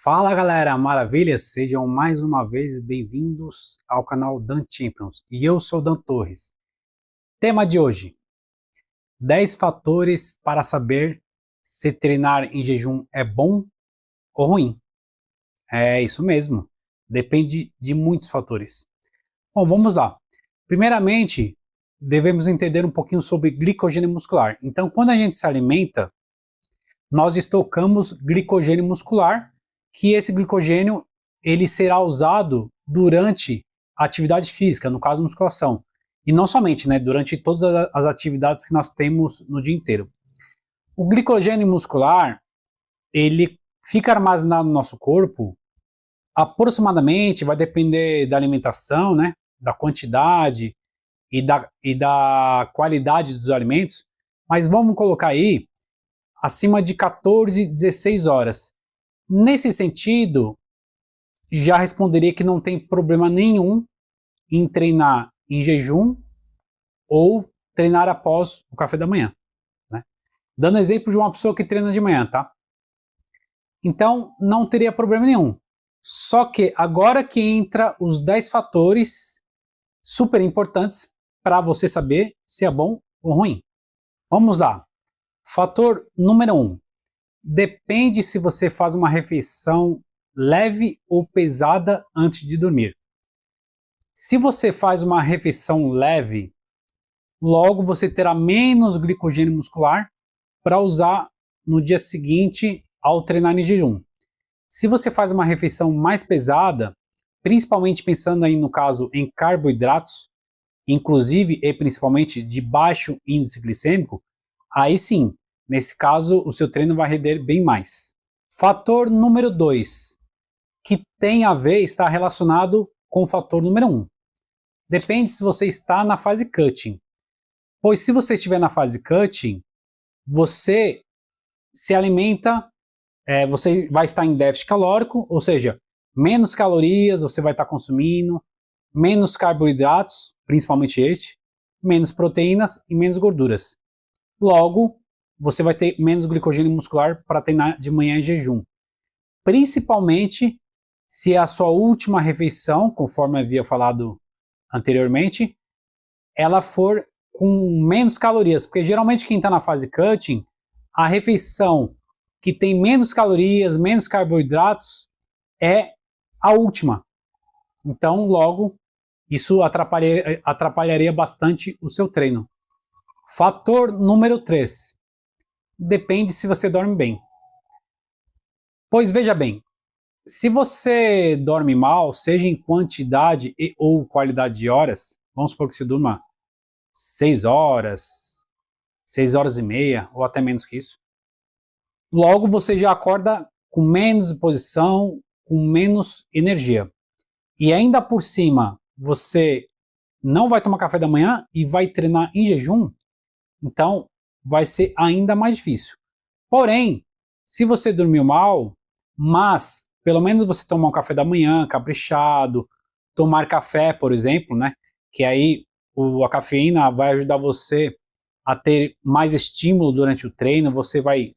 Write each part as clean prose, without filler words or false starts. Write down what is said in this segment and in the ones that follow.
Fala galera, maravilha? Sejam mais uma vez bem-vindos ao canal Dan Champions e eu sou Dan Torres. Tema de hoje: 10 fatores para saber se treinar em jejum é bom ou ruim. É isso mesmo, depende de muitos fatores. Bom, vamos lá. Primeiramente, devemos entender um pouquinho sobre glicogênio muscular. Então, quando a gente se alimenta, nós estocamos glicogênio muscular, que esse glicogênio ele será usado durante a atividade física, no caso musculação. E não somente, né, durante todas as atividades que nós temos no dia inteiro. O glicogênio muscular, ele fica armazenado no nosso corpo aproximadamente, vai depender da alimentação, né, da quantidade e da qualidade dos alimentos, mas vamos colocar aí acima de 14, 16 horas. Nesse sentido, já responderia que não tem problema nenhum em treinar em jejum ou treinar após o café da manhã, né? Dando exemplo de uma pessoa que treina de manhã, tá? Então, não teria problema nenhum. Só que agora que entra os 10 fatores super importantes para você saber se é bom ou ruim. Vamos lá. Fator número 1. Depende se você faz uma refeição leve ou pesada antes de dormir. Se você faz uma refeição leve, logo você terá menos glicogênio muscular para usar no dia seguinte ao treinar em jejum. Se você faz uma refeição mais pesada, principalmente pensando aí no caso em carboidratos, inclusive e principalmente de baixo índice glicêmico, aí sim, nesse caso, o seu treino vai render bem mais. Fator número 2, que tem a ver, está relacionado com o fator número 1. Depende se você está na fase cutting. Pois se você estiver na fase cutting, você se alimenta, você vai estar em déficit calórico, ou seja, menos calorias você vai estar consumindo, menos carboidratos, principalmente este, menos proteínas e menos gorduras. Logo, você vai ter menos glicogênio muscular para treinar de manhã em jejum. Principalmente se é a sua última refeição, conforme havia falado anteriormente, ela for com menos calorias. Porque geralmente quem está na fase cutting, a refeição que tem menos calorias, menos carboidratos, é a última. Então, logo, isso atrapalharia bastante o seu treino. Fator número 3. Depende se você dorme bem. Pois veja bem, se você dorme mal, seja em quantidade e ou qualidade de horas, vamos supor que você durma 6 horas, 6 horas e meia, ou até menos que isso, logo você já acorda com menos disposição, com menos energia. E ainda por cima, você não vai tomar café da manhã e vai treinar em jejum, então vai ser ainda mais difícil. Porém, se você dormiu mal, mas pelo menos você tomar um café da manhã caprichado, tomar café, por exemplo, né, que aí a cafeína vai ajudar você a ter mais estímulo durante o treino, você vai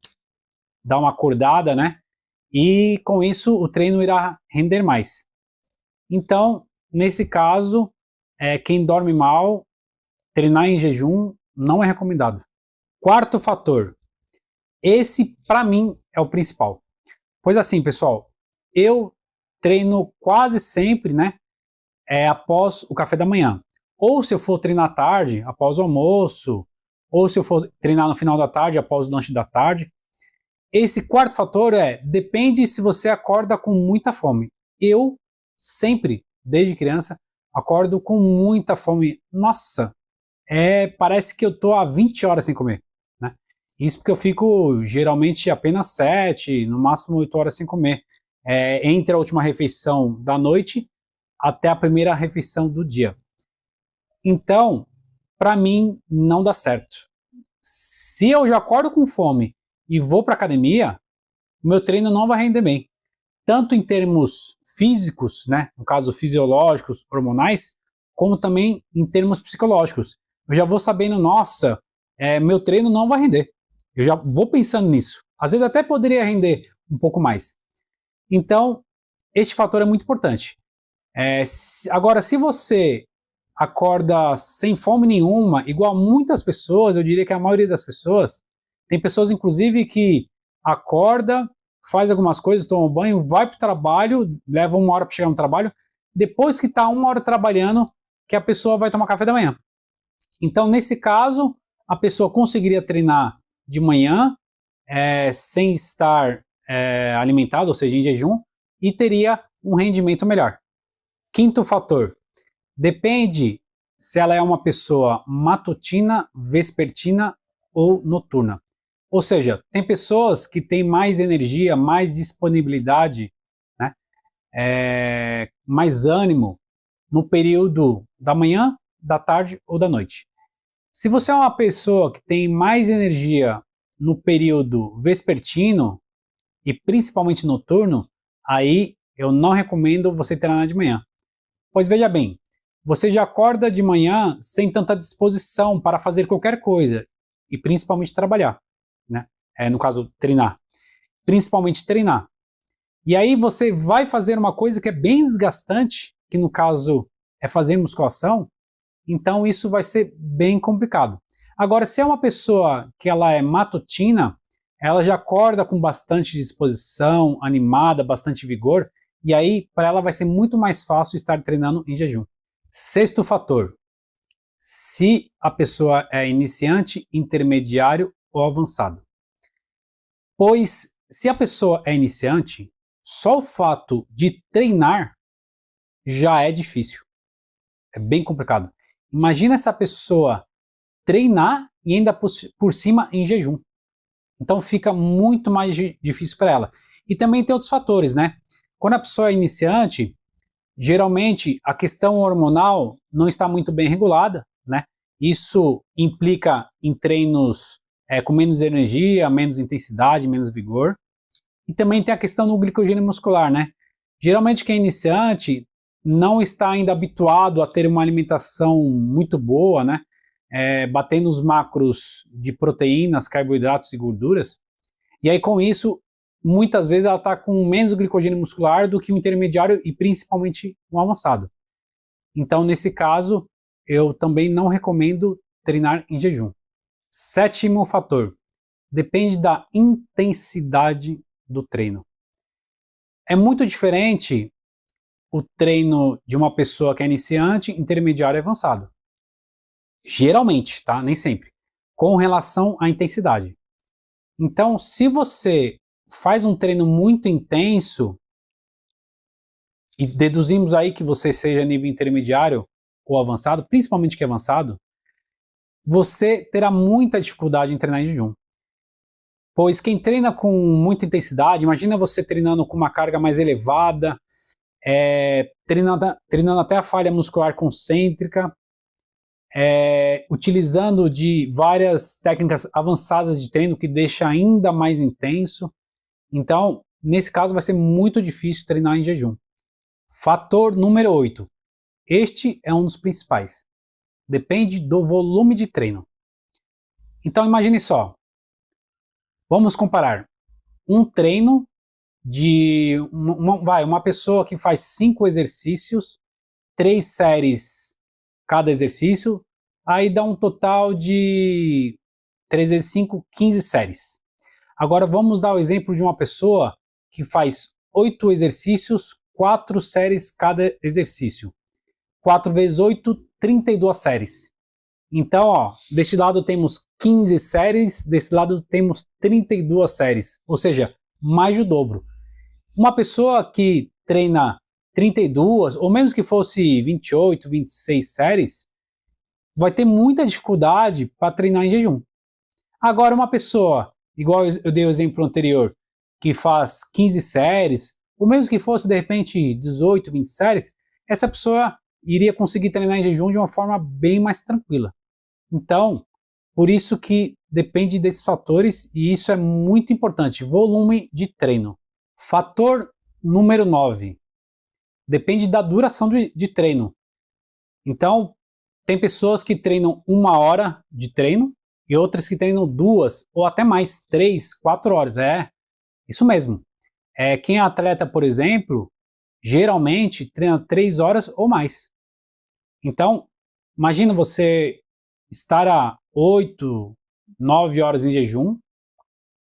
dar uma acordada, né, e com isso o treino irá render mais. Então, nesse caso, quem dorme mal, treinar em jejum não é recomendado. Quarto fator, esse para mim é o principal. Pois assim, pessoal, eu treino quase sempre, né, após o café da manhã. Ou se eu for treinar à tarde, após o almoço, ou se eu for treinar no final da tarde, após o lanche da tarde. Esse quarto fator depende se você acorda com muita fome. Eu sempre, desde criança, acordo com muita fome. Nossa, parece que eu tô há 20 horas sem comer. Isso porque eu fico geralmente apenas 7, no máximo 8 horas sem comer. Entre a última refeição da noite até a primeira refeição do dia. Então, para mim, não dá certo. Se eu já acordo com fome e vou para academia, o meu treino não vai render bem. Tanto em termos físicos, né, no caso fisiológicos, hormonais, como também em termos psicológicos. Eu já vou sabendo, nossa, meu treino não vai render. Eu já vou pensando nisso. Às vezes até poderia render um pouco mais. Então, este fator é muito importante. Agora, se você acorda sem fome nenhuma, igual muitas pessoas, eu diria que a maioria das pessoas, tem pessoas inclusive que acorda, faz algumas coisas, toma banho, vai para o trabalho, leva 1 hora para chegar no trabalho, depois que está 1 hora trabalhando, que a pessoa vai tomar café da manhã. Então, nesse caso, a pessoa conseguiria treinar de manhã, sem estar alimentado, ou seja, em jejum, e teria um rendimento melhor. Quinto fator, depende se ela é uma pessoa matutina, vespertina ou noturna. Ou seja, tem pessoas que têm mais energia, mais disponibilidade, né, mais ânimo no período da manhã, da tarde ou da noite. Se você é uma pessoa que tem mais energia no período vespertino e principalmente noturno, aí eu não recomendo você treinar de manhã. Pois veja bem, você já acorda de manhã sem tanta disposição para fazer qualquer coisa e principalmente trabalhar, né? No caso, treinar. Principalmente treinar. E aí você vai fazer uma coisa que é bem desgastante, que no caso é fazer musculação, então isso vai ser bem complicado. Agora, se é uma pessoa que ela é matutina, ela já acorda com bastante disposição, animada, bastante vigor, e aí para ela vai ser muito mais fácil estar treinando em jejum. Sexto fator, se a pessoa é iniciante, intermediário ou avançado. Pois se a pessoa é iniciante, só o fato de treinar já é difícil. É bem complicado. Imagina essa pessoa treinar e ainda por cima em jejum. Então fica muito mais difícil para ela. E também tem outros fatores, né? Quando a pessoa é iniciante, geralmente a questão hormonal não está muito bem regulada, né? Isso implica em treinos com menos energia, menos intensidade, menos vigor. E também tem a questão do glicogênio muscular, né? Geralmente quem é iniciante não está ainda habituado a ter uma alimentação muito boa, né? Batendo os macros de proteínas, carboidratos e gorduras. E aí com isso, muitas vezes ela está com menos glicogênio muscular do que o intermediário e principalmente o avançado. Então nesse caso, eu também não recomendo treinar em jejum. Sétimo fator, depende da intensidade do treino. É muito diferente o treino de uma pessoa que é iniciante, intermediário e avançado. Geralmente, tá? Nem sempre. Com relação à intensidade. Então, se você faz um treino muito intenso, e deduzimos aí que você seja nível intermediário ou avançado, principalmente que é avançado, você terá muita dificuldade em treinar em jejum. Pois quem treina com muita intensidade, imagina você treinando com uma carga mais elevada, treinando até a falha muscular concêntrica, utilizando de várias técnicas avançadas de treino que deixa ainda mais intenso. Então, nesse caso vai ser muito difícil treinar em jejum. Fator número 8. Este é um dos principais. Depende do volume de treino. Então imagine só. Vamos comparar um treino de uma pessoa que faz 5 exercícios, 3 séries cada exercício, aí dá um total de 3 vezes 5, 15 séries. Agora vamos dar o exemplo de uma pessoa que faz 8 exercícios, 4 séries cada exercício. 4 vezes 8, 32 séries. Então, ó, deste lado temos 15 séries, desse lado temos 32 séries, ou seja, mais do dobro. Uma pessoa que treina 32, ou mesmo que fosse 28, 26 séries, vai ter muita dificuldade para treinar em jejum. Agora, uma pessoa, igual eu dei o exemplo anterior, que faz 15 séries, ou mesmo que fosse de repente 18, 20 séries, essa pessoa iria conseguir treinar em jejum de uma forma bem mais tranquila. Então, por isso que depende desses fatores e isso é muito importante, volume de treino. Fator número 9, depende da duração de treino. Então, tem pessoas que treinam 1 hora de treino e outras que treinam 2 ou até mais, 3, 4 horas. Isso mesmo. Quem é atleta, por exemplo, geralmente treina 3 horas ou mais. Então, imagina você estar a 8, 9 horas em jejum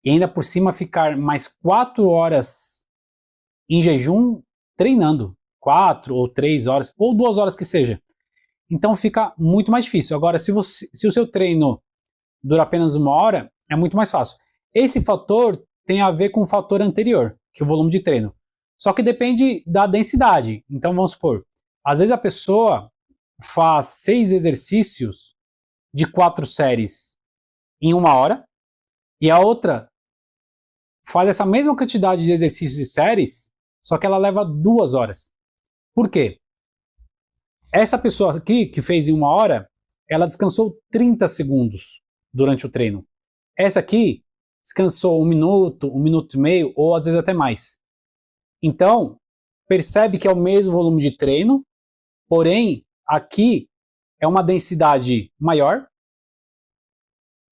e ainda por cima ficar mais 4 horas em jejum treinando. 4 ou 3 horas, ou 2 horas que seja. Então fica muito mais difícil. Agora, se o seu treino dura apenas 1 hora, é muito mais fácil. Esse fator tem a ver com o fator anterior, que é o volume de treino. Só que depende da densidade. Então vamos supor, às vezes a pessoa faz 6 exercícios de 4 séries em 1 hora, e a outra faz essa mesma quantidade de exercícios de séries, só que ela leva 2 horas. Por quê? Essa pessoa aqui, que fez em 1 hora, ela descansou 30 segundos durante o treino. Essa aqui descansou 1 minuto, 1 minuto e meio, ou às vezes até mais. Então, percebe que é o mesmo volume de treino, porém, aqui é uma densidade maior,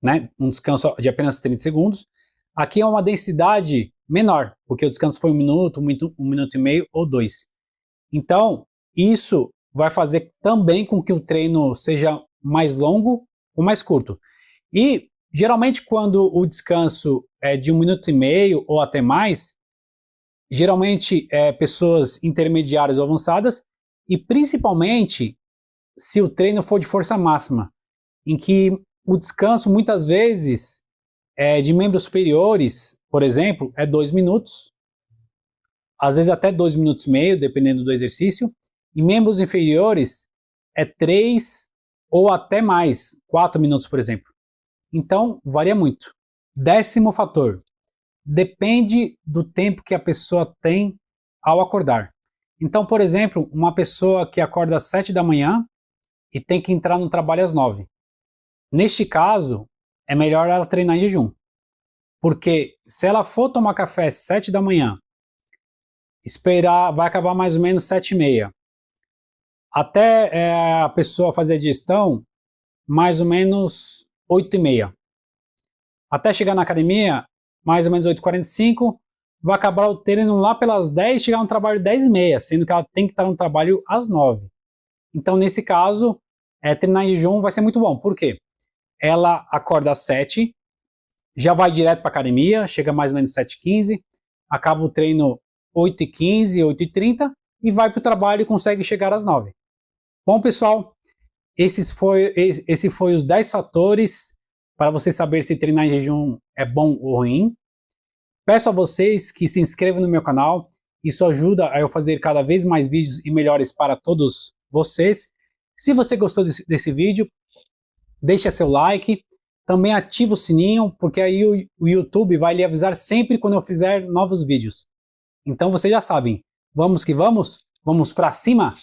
né? Um descanso de apenas 30 segundos. Aqui é uma densidade menor, porque o descanso foi 1 minuto, 1 minuto e meio ou 2. Então, isso vai fazer também com que o treino seja mais longo ou mais curto. E, geralmente, quando o descanso é de 1 minuto e meio ou até mais, geralmente pessoas intermediárias ou avançadas, e principalmente se o treino for de força máxima, em que o descanso muitas vezes de membros superiores, por exemplo, é 2 minutos, às vezes até 2 minutos e meio, dependendo do exercício, e membros inferiores é 3 ou até mais, 4 minutos, por exemplo. Então, varia muito. 10º fator, depende do tempo que a pessoa tem ao acordar. Então, por exemplo, uma pessoa que acorda às 7 da manhã e tem que entrar no trabalho às 9. Neste caso, é melhor ela treinar em jejum. Porque se ela for tomar café às 7 da manhã, esperar, vai acabar mais ou menos 7h30. Até a pessoa fazer a digestão, mais ou menos 8h30. Até chegar na academia, mais ou menos 8h45, vai acabar o treino lá pelas 10, chegar no trabalho 10h30, sendo que ela tem que estar no trabalho às 9. Então, nesse caso, treinar em jejum vai ser muito bom. Por quê? Ela acorda às 7, já vai direto para a academia, chega mais ou menos 7h15, acaba o treino 8h15, 8h30 e vai para o trabalho e consegue chegar às 9. Bom, pessoal, esse foi os 10 fatores para você saber se treinar em jejum é bom ou ruim. Peço a vocês que se inscrevam no meu canal, isso ajuda a eu fazer cada vez mais vídeos e melhores para todos vocês. Se você gostou desse vídeo, deixa seu like, também ativa o sininho, porque aí o YouTube vai lhe avisar sempre quando eu fizer novos vídeos. Então vocês já sabem, vamos que vamos? Vamos pra cima?